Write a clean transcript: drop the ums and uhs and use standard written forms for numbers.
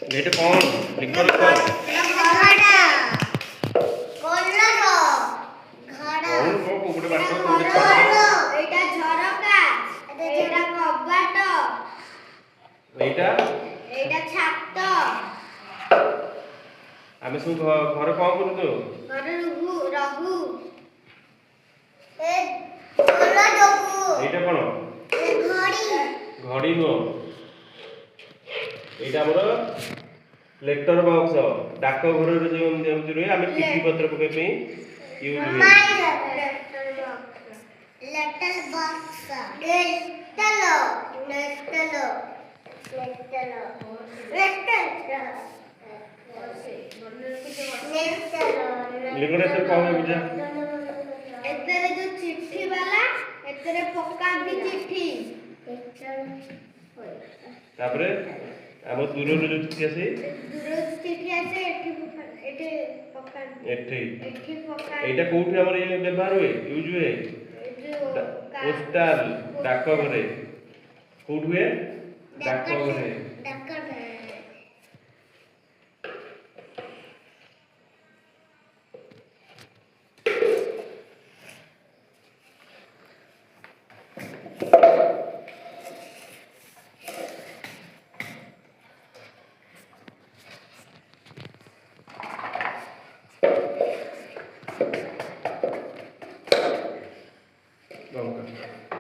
এটা কোন লিখো লিখো ঘড়া কলর ঘড়া কোন কোন বাট কোন এটা ঝরকা এটা কবাট এইটা এটা ছাত আমি সব ঘরে কোন করু তো ঘরে রঘু রঘু এ কলর রঘু এইটা কোন ঘড়ি ঘড়ি নো এইটা আমরা লেটার বক্স ডাক ঘরের যে যেমতি রহে আমি চিঠি পত্র পকাই পই यूज हुए लेटर बॉक्स नेस्टलो नेस्टलो नेस्टलो लिखने से कौन है बुझा एतरे जो चिट्ठी वाला एतरे पक्का भी चिट्ठी तापरे हम दूर जो चिट्ठी আছে दूर चिट्ठी আছে এটি পক্কা এটি এটি পক্কা এইটা কোউঠি আমার এই ব্যবহার হয় ইউজ হয় পোস্টাল ডাক ঘরে কোউঠি হয় ডাক ঘরে ডাক